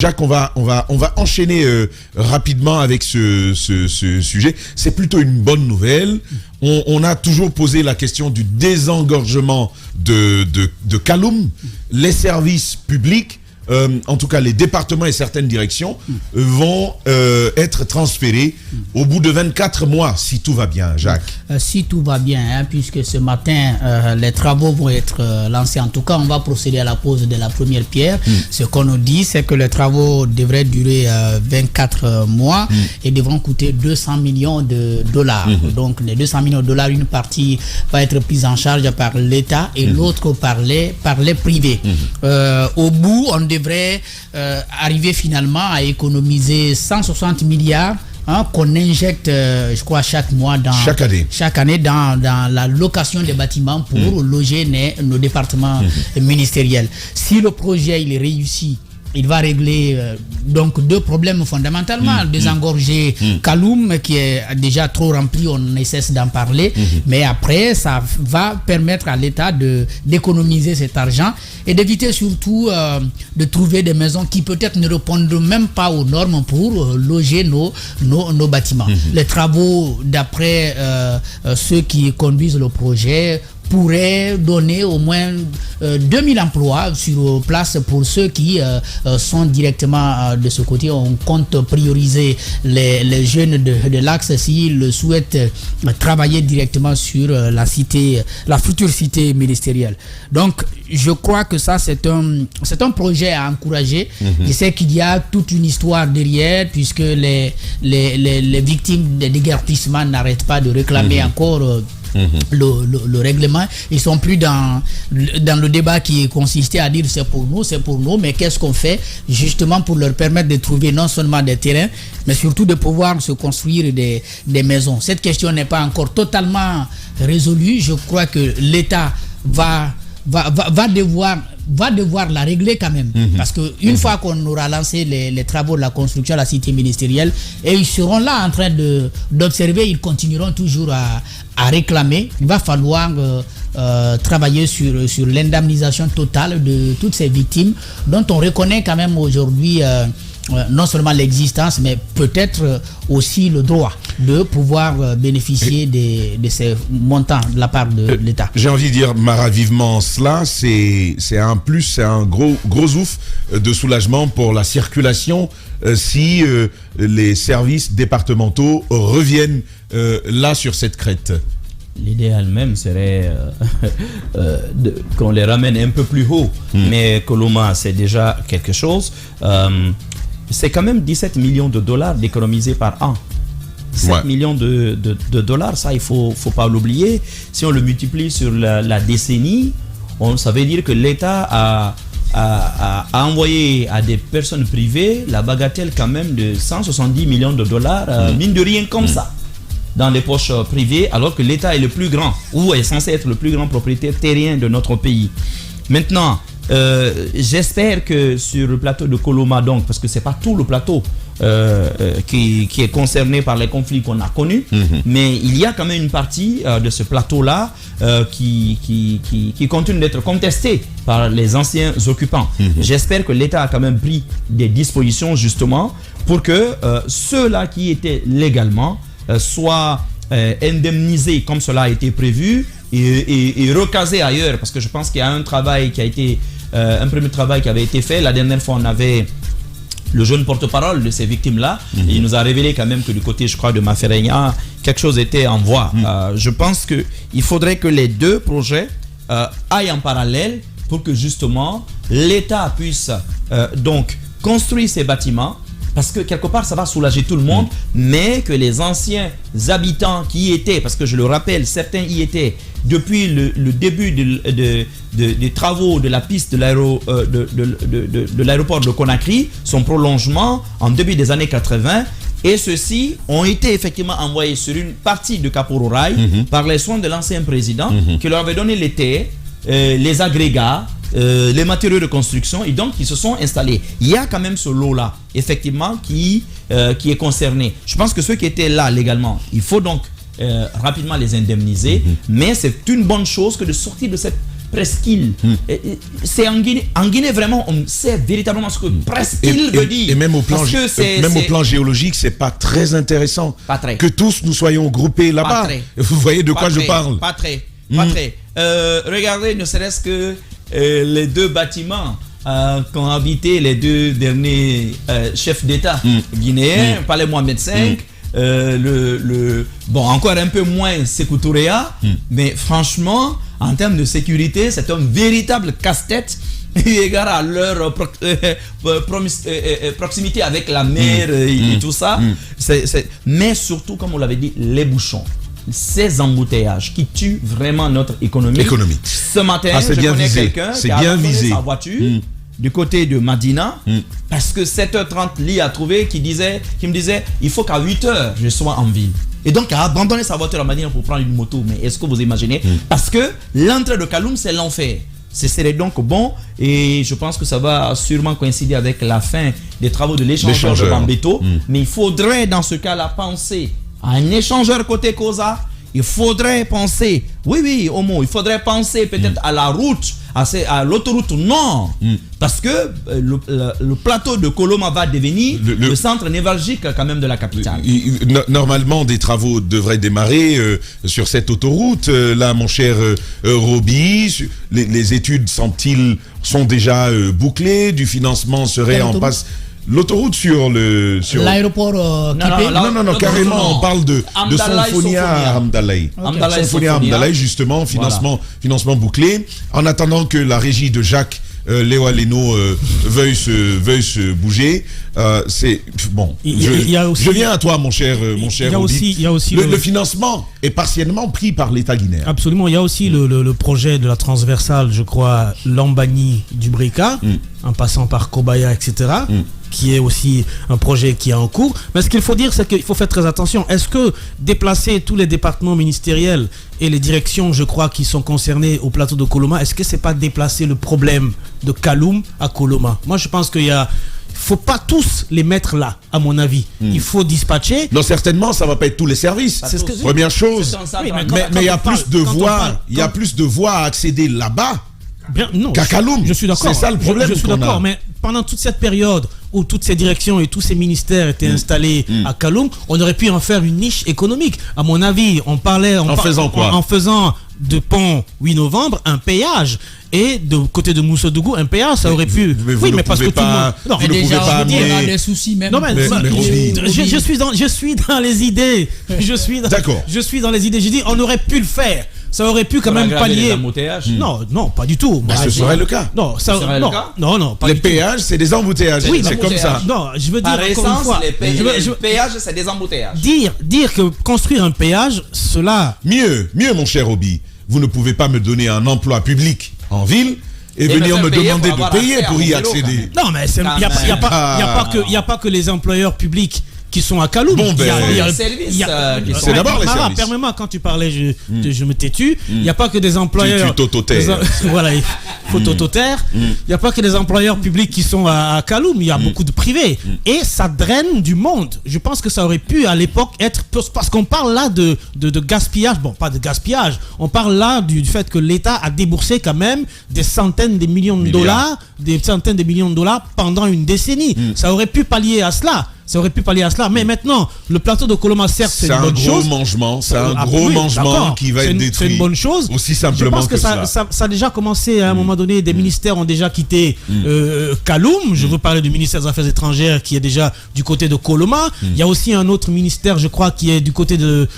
Jacques, on va enchaîner rapidement avec ce sujet. C'est plutôt une bonne nouvelle. On a toujours posé la question du désengorgement de Kaloum. Les services publics, en tout cas les départements et certaines directions, vont être transférés au bout de 24 mois, si tout va bien, Jacques. Si tout va bien, hein, puisque ce matin, les travaux vont être lancés. En tout cas, on va procéder à la pose de la première pierre. Ce qu'on nous dit, c'est que les travaux devraient durer 24 mois et devront coûter 200 millions de dollars. Donc, les 200 millions de dollars, une partie va être prise en charge par l'État et l'autre par les privés. Au bout, on devrait arriver finalement à économiser 160 milliards qu'on injecte, je crois, chaque mois, chaque année dans la location des bâtiments pour loger nos départements ministériels. Si le projet il est réussi, il va régler donc deux problèmes fondamentalement. Désengorger Kaloum, qui est déjà trop rempli, on ne cesse d'en parler. Mais après, ça va permettre à l'État d'économiser cet argent et d'éviter surtout de trouver des maisons qui peut-être ne répondent même pas aux normes pour loger nos bâtiments. Les travaux, d'après ceux qui conduisent le projet, pourrait donner au moins 2000 emplois sur place pour ceux qui sont directement de ce côté. On compte prioriser les jeunes de l'Axe s'ils souhaitent travailler directement sur la future cité ministérielle. Donc, je crois que ça, c'est un projet à encourager. Je sais qu'il y a toute une histoire derrière, puisque les victimes des déguerpissements n'arrêtent pas de réclamer encore le règlement. Ils sont plus dans le débat qui consistait à dire c'est pour nous, mais qu'est-ce qu'on fait justement pour leur permettre de trouver non seulement des terrains, mais surtout de pouvoir se construire des maisons. Cette question n'est pas encore totalement résolue. Je crois que l'État va devoir la régler quand même. Parce qu'une fois qu'on aura lancé les travaux de la construction de la cité ministérielle, et ils seront là en train d'observer, ils continueront toujours à réclamer. Il va falloir travailler sur l'indemnisation totale de toutes ces victimes dont on reconnaît quand même aujourd'hui non seulement l'existence, mais peut-être aussi le droit de pouvoir bénéficier de ces montants de la part de l'État. J'ai envie de dire, Mara, vivement cela, c'est un plus, c'est un gros ouf de soulagement pour la circulation si les services départementaux reviennent là sur cette crête. L'idéal même serait qu'on les ramène un peu plus haut, mais Koloma, c'est déjà quelque chose. C'est quand même 17 millions de dollars d'économiser par an. 7 millions de dollars, ça, il faut pas l'oublier. Si on le multiplie sur la décennie, ça veut dire que l'État a envoyé à des personnes privées la bagatelle quand même de 170 millions de dollars, mine de rien comme ça, dans les poches privées, alors que l'État est le plus grand, ou est censé être le plus grand propriétaire terrien de notre pays. Maintenant, j'espère que sur le plateau de Koloma, donc, parce que c'est pas tout le plateau qui est concerné par les conflits qu'on a connus, mais il y a quand même une partie de ce plateau-là qui continue d'être contestée par les anciens occupants. J'espère que l'État a quand même pris des dispositions justement pour que ceux-là qui étaient légalement soient indemnisés comme cela a été prévu et recasés ailleurs, parce que je pense qu'il y a un travail qui a été un premier travail qui avait été fait. La dernière fois, on avait le jeune porte-parole de ces victimes-là. Et il nous a révélé quand même que du côté, je crois, de Mafereña, quelque chose était en voie. Je pense qu'il faudrait que les deux projets aillent en parallèle pour que justement l'État puisse donc construire ces bâtiments, parce que quelque part ça va soulager tout le monde, mais que les anciens habitants qui y étaient, parce que je le rappelle, certains y étaient depuis le début des travaux de la piste de l'aéroport de Conakry, son prolongement en début des années 80, et ceux-ci ont été effectivement envoyés sur une partie de Kapororaï par les soins de l'ancien président qui leur avait donné les terres, les agrégats, les matériaux de construction, et donc ils se sont installés. Il y a quand même ce lot-là, effectivement, qui est concerné. Je pense que ceux qui étaient là légalement, il faut donc rapidement les indemniser, mais c'est une bonne chose que de sortir de cette presqu'île. C'est en Guinée vraiment, on sait véritablement ce que presqu'île veut dire. Et même au plan, Parce que au plan géologique, c'est pas très intéressant Pas très. que tous nous soyons groupés là-bas. très. Vous voyez de quoi je parle? Pas très. Regardez, ne serait-ce que les deux bâtiments qu'ont habité les deux derniers chefs d'État guinéens, Palais Mohamed V. Bon, encore un peu moins Sékou Touréa, mais franchement, en termes de sécurité, c'est un véritable casse-tête eu égard à leur proximité avec la mer et tout ça. Mais surtout, comme on l'avait dit, les bouchons. Ces embouteillages qui tuent vraiment notre économie. Ce matin, je connais quelqu'un qui a abandonné sa voiture du côté de Madina parce que 7h30, Lee a trouvé qui me disait il faut qu'à 8h je sois en ville. Et donc, il a abandonné sa voiture à Madina pour prendre une moto. Mais est-ce que vous imaginez? Parce que l'entrée de Kaloum, c'est l'enfer. Ce serait donc bon, et je pense que ça va sûrement coïncider avec la fin des travaux de l'échangeur de Bambeto. Mais il faudrait dans ce cas-là penser à un échangeur côté Koza. Il faudrait penser, oui, Omo, il faudrait penser peut-être à la route, à l'autoroute nord, parce que le plateau de Koloma va devenir le centre névralgique quand même de la capitale. Normalement, des travaux devraient démarrer sur cette autoroute. Là, mon cher Roby, les études sont déjà bouclées, du financement serait en passe. L'autoroute sur l'aéroport non, carrément, on parle de Sonfonia Hamdalaï. Sonfonia Hamdalaï, justement, financement bouclé. En attendant que la régie de Jacques Léo Aleno veuille se bouger, c'est bon. Je viens à toi, mon cher Roby. Le financement est partiellement pris par l'État guinéen. Absolument. Il y a aussi le projet de la transversale, je crois, Lambani du Breka, en passant par Kobaya, etc. Qui est aussi un projet qui est en cours. Mais ce qu'il faut dire, c'est qu'il faut faire très attention. Est-ce que déplacer tous les départements ministériels et les directions, je crois, qui sont concernés au plateau de Koloma, est-ce que c'est pas déplacer le problème de Kaloum à Koloma? Moi, je pense qu'il y a... faut pas tous les mettre là, à mon avis. Il faut dispatcher. Non, certainement, ça va pas être tous les services. C'est ce que première chose. Mais il y a plus de voies. Il y a plus de voies à accéder là-bas. Qu'à Kaloum. Je suis d'accord. C'est ça le problème. Je suis d'accord. Mais pendant toute cette période où toutes ces directions et tous ces ministères étaient installés à Kaloum, on aurait pu en faire une niche économique. À mon avis, on parlait en faisant quoi? En faisant de pont 8 novembre un péage. Et de côté de Moussodougou, un péage, ça aurait pu. Oui, mais parce que tout le monde. Non, mais déjà, on a des soucis même. Non, mais je suis dans les idées. Je suis dans les idées. Je dis, on aurait pu le faire. Ça aurait pu quand même pallier. Non, pas du tout. Mais ce serait le cas. Non, pas les péages, c'est des embouteillages. Oui, c'est comme ça. Non, je veux dire encore une fois. Les péages, c'est des embouteillages. Dire que construire un péage, cela. Mieux, mon cher Roby. Vous ne pouvez pas me donner un emploi public en ville et venir me demander de payer pour y accéder. Non, mais il n'y a pas que les employeurs publics qui sont à Kaloum. Bon, c'est d'abord les services. Permets-moi, quand tu parlais, je me têtu. Il n'y a pas que des employeurs. Voilà, il faut t'autotaire. Il n'y a pas que des employeurs publics qui sont à Kaloum. Il y a beaucoup de privés. Et ça draine du monde. Je pense que ça aurait pu à l'époque être. Parce qu'on parle là de gaspillage. Bon, pas de gaspillage. On parle là du fait que l'État a déboursé quand même des centaines de millions de dollars. Des centaines de millions de dollars pendant une décennie. Ça aurait pu pallier à cela. Mais maintenant, le plateau de Koloma, certes, c'est une bonne chose. C'est un gros mangement qui va être détruit. C'est une bonne chose. Aussi simplement que ça. Ça a déjà commencé à un moment donné. Des ministères ont déjà quitté Kaloum. Je veux parler du ministère des Affaires étrangères qui est déjà du côté de Koloma. Il y a aussi un autre ministère, je crois, qui est du côté de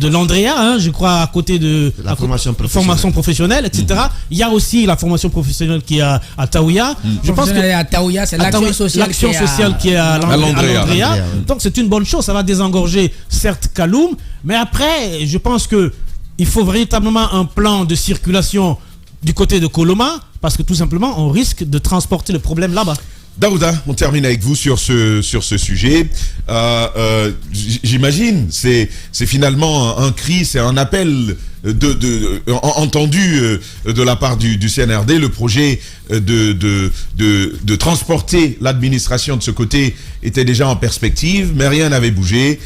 l'Andrea, je crois, à côté de la formation professionnelle, etc. Il y a aussi la formation professionnelle qui est à Taouya. Je pense que à Taouya, c'est l'action sociale qui est à l'Andrea. Donc c'est une bonne chose, ça va désengorger certes Kaloum, mais après je pense que il faut véritablement un plan de circulation du côté de Koloma, parce que tout simplement on risque de transporter le problème là-bas. Daouda, on termine avec vous sur ce sujet. J'imagine, c'est finalement un cri, c'est un appel entendu de la part du CNRD. Le projet de transporter l'administration de ce côté était déjà en perspective, mais rien n'avait bougé.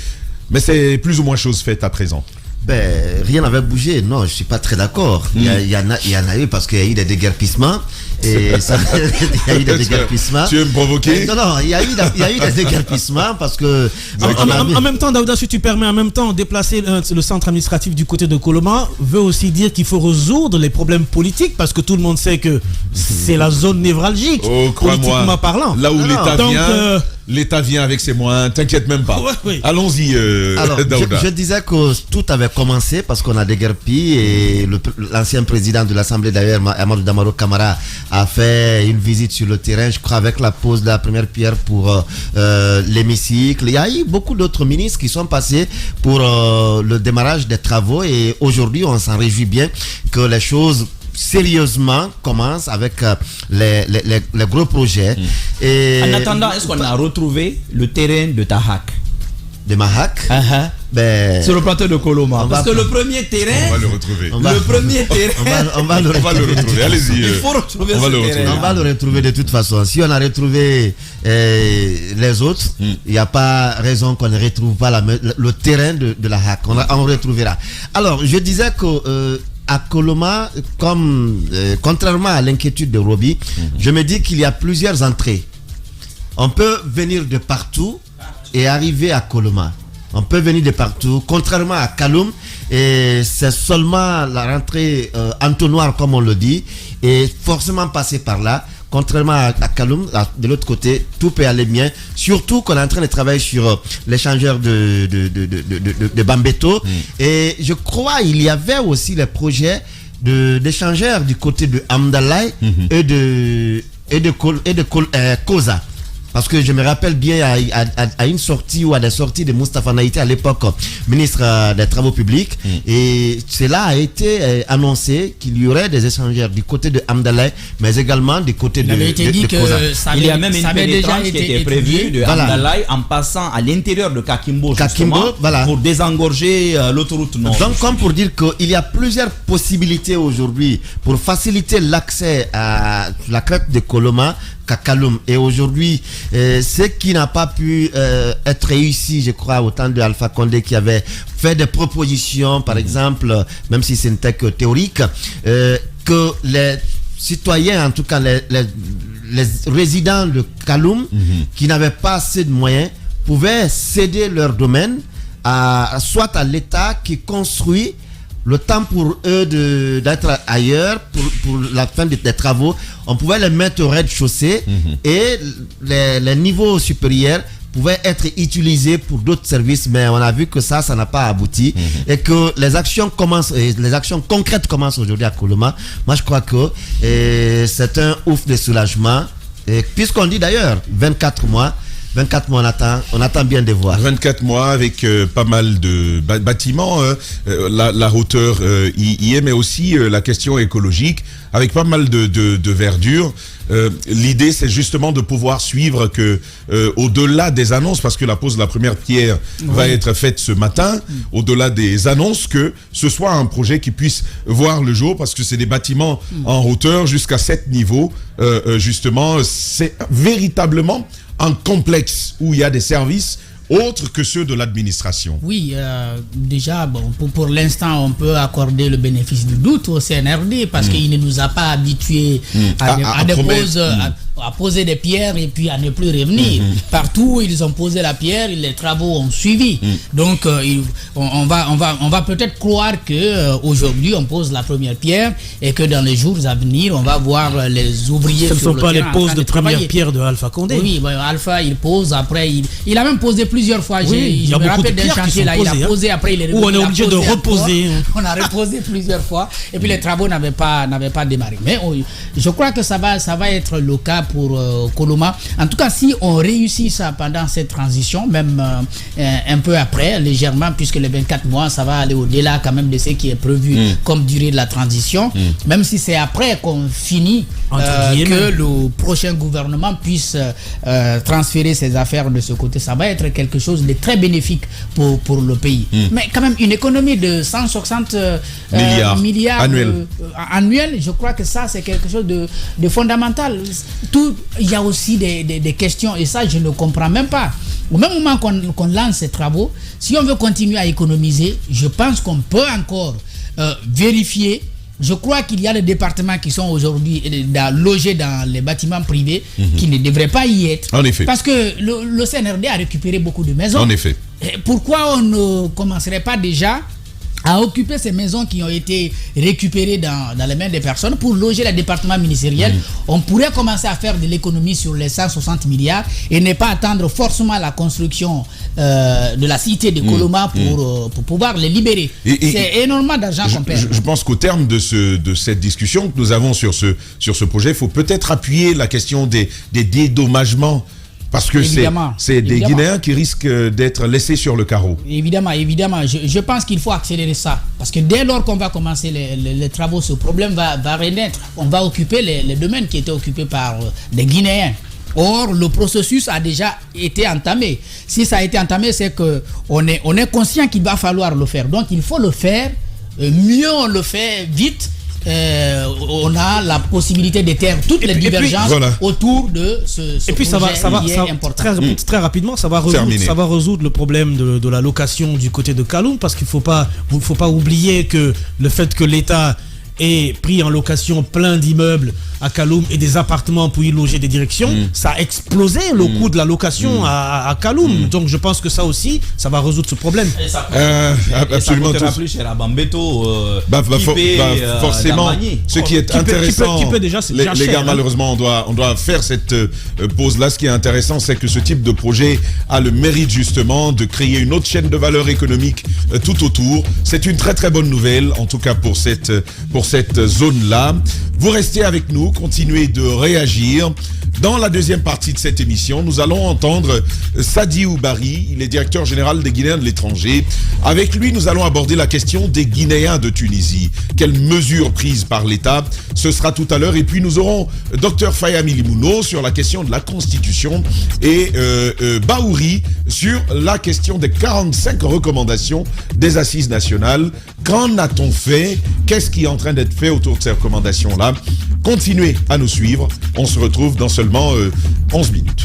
Mais c'est plus ou moins chose faite à présent. Rien n'avait bougé. Non, je ne suis pas très d'accord. Il y en a eu parce qu'il y a eu des déguerpissements. Et ça, il y a eu des déguerpissements. Tu veux me provoquer? Non, il y a eu des déguerpissements parce que... En même temps, Daouda, si tu permets, en même temps, déplacer le centre administratif du côté de Koloma veut aussi dire qu'il faut résoudre les problèmes politiques parce que tout le monde sait que c'est la zone névralgique, politiquement parlant. Là où l'État vient avec ses moyens, t'inquiète même pas. Oui. Allons-y, Daouda. Je disais que tout avait commencé parce qu'on a déguerpi et l'ancien président de l'Assemblée, d'ailleurs, Amadou Damaro Camara, a fait une visite sur le terrain, je crois, avec la pose de la première pierre pour l'hémicycle. Il y a eu beaucoup d'autres ministres qui sont passés pour le démarrage des travaux et aujourd'hui, on s'en réjouit bien que les choses sérieusement commencent avec les gros projets. Et en attendant, est-ce qu'on a retrouvé le terrain de Tahak? De Mahak? Sur le plateau de Koloma. Parce que le premier terrain... On va le retrouver. On va le retrouver. Allez-y. Il faut retrouver ce terrain. On va le retrouver de toute façon. Si on a retrouvé les autres, il n'y a pas raison qu'on ne retrouve pas le terrain de la HAC. On retrouvera. Alors, je disais que... à Koloma, contrairement à l'inquiétude de Roby, je me dis qu'il y a plusieurs entrées. On peut venir de partout et arriver à Koloma. On peut venir de partout, contrairement à Kaloum, et c'est seulement la rentrée entonnoir, comme on le dit, et forcément passer par là. Contrairement à Kaloum, de l'autre côté, tout peut aller bien. Surtout qu'on est en train de travailler sur l'échangeur de Bambeto. Et je crois il y avait aussi les projets d'échangeur du côté de Amdalaï et de Koza. Parce que je me rappelle bien à une sortie ou à des sorties de Moustapha Naïté à l'époque, ministre des Travaux publics, et cela a été annoncé qu'il y aurait des échangeurs du côté de Amdalaï, mais également du côté de Koza. Il y a même une pénétrance qui était prévue de Amdalaï en passant à l'intérieur de Kakimbo, pour désengorger l'autoroute nord. Donc, comme pour dire qu'il y a plusieurs possibilités aujourd'hui pour faciliter l'accès à la crête de Koloma, Kaloum. Et aujourd'hui, ce qui n'a pas pu être réussi, je crois, au temps de Alpha Condé qui avait fait des propositions, par exemple, même si ce n'était que théorique, que les citoyens, en tout cas les résidents de Kaloum, qui n'avaient pas assez de moyens, pouvaient céder leur domaine soit à l'État qui construit le temps pour eux d'être ailleurs pour la fin des travaux. On pouvait les mettre au rez-de-chaussée et les niveaux supérieurs pouvaient être utilisés pour d'autres services, mais on a vu que ça n'a pas abouti et que les actions concrètes commencent aujourd'hui à Koloma. Moi, je crois que c'est un ouf de soulagement, puisqu'on dit d'ailleurs 24 mois, on attend bien de voir. 24 mois avec pas mal de bâtiments, la hauteur y est, mais aussi la question écologique, avec pas mal de verdure. L'idée, c'est justement de pouvoir suivre que, au-delà des annonces, parce que la pose de la première pierre va être faite ce matin, au-delà des annonces, que ce soit un projet qui puisse voir le jour, parce que c'est des bâtiments en hauteur jusqu'à 7 niveaux. Justement, c'est véritablement un complexe où il y a des services autres que ceux de l'administration. Oui, déjà, pour l'instant, on peut accorder le bénéfice du doute au CNRD parce qu'il ne nous a pas habitués à poser des pierres et puis à ne plus revenir. Partout où ils ont posé la pierre, les travaux ont suivi. Donc, on va peut-être croire qu'aujourd'hui, on pose la première pierre et que dans les jours à venir, on va voir les ouvriers. Ce ne sont pas les poses de première pierre de Alpha Condé. Oui, Alpha, il pose, après, il a même posé plusieurs fois. Oui, je me rappelle d'un chantier là, il a posé, après il est revenu. Où on est obligé de reposer. On a reposé plusieurs fois et puis les travaux n'avaient pas démarré. Mais je crois que ça va être le cas pour Koloma. En tout cas, si on réussit ça pendant cette transition, même un peu après, légèrement, puisque les 24 mois, ça va aller au-delà quand même de ce qui est prévu comme durée de la transition, même si c'est après qu'on finit que le prochain gouvernement puisse transférer ses affaires de ce côté, ça va être quelque chose de très bénéfique pour le pays. Mais quand même, une économie de 160 milliards annuels, je crois que ça, c'est quelque chose de fondamental. Il y a aussi des questions, et ça, je ne comprends même pas. au même moment qu'on lance ces travaux, si on veut continuer à économiser, je pense qu'on peut encore vérifier. Je crois qu'il y a des départements qui sont aujourd'hui logés dans les bâtiments privés qui ne devraient pas y être. En effet. Parce que le CNRD a récupéré beaucoup de maisons. En effet. Et pourquoi on ne commencerait pas déjà à occuper ces maisons qui ont été récupérées dans les mains des personnes pour loger les départements ministériels? On pourrait commencer à faire de l'économie sur les 160 milliards et ne pas attendre forcément la construction de la cité de Coloma pour pouvoir les libérer. C'est énormément d'argent qu'on perd. Je pense qu'au terme de cette discussion que nous avons sur ce projet, il faut peut-être appuyer la question des dédommagements. Parce que c'est des Guinéens qui risquent d'être laissés sur le carreau. Évidemment. Je pense qu'il faut accélérer ça. Parce que dès lors qu'on va commencer les travaux, ce problème va renaître. On va occuper les domaines qui étaient occupés par des Guinéens. Or, le processus a déjà été entamé. Si ça a été entamé, c'est qu'on est conscient qu'il va falloir le faire. Donc, il faut le faire. Mieux on le fait vite. On a la possibilité de taire toutes les divergences autour de ce et puis projet important. Très rapidement, ça va résoudre le problème de la location du côté de Kaloum, parce qu'il faut pas oublier que le fait que l'État ait pris en location plein d'immeubles à Kaloum et des appartements pour y loger des directions, ça a explosé le coût de la location à Kaloum. Donc je pense que ça aussi, ça va résoudre ce problème. Absolument. Ça plus cher à Bambeto, forcément, ce qui est intéressant, qui peut déjà, les gars, malheureusement, on doit faire cette pause-là. Ce qui est intéressant, c'est que ce type de projet a le mérite justement de créer une autre chaîne de valeur économique tout autour. C'est une très très bonne nouvelle, en tout cas pour cette zone-là. Vous restez avec nous, continuez de réagir. Dans la deuxième partie de cette émission, nous allons entendre Sadi Oubari, il est directeur général des Guinéens de l'étranger. Avec lui, nous allons aborder la question des Guinéens de Tunisie. Quelles mesures prises par l'État? Ce sera tout à l'heure. Et puis nous aurons Dr Fayami Limouno sur la question de la Constitution et Baouri sur la question des 45 recommandations des Assises nationales. Qu'en a-t-on fait? Qu'est-ce qui est en train d'être fait autour de ces recommandations-là? Continuez à nous suivre. On se retrouve dans seulement 11 minutes.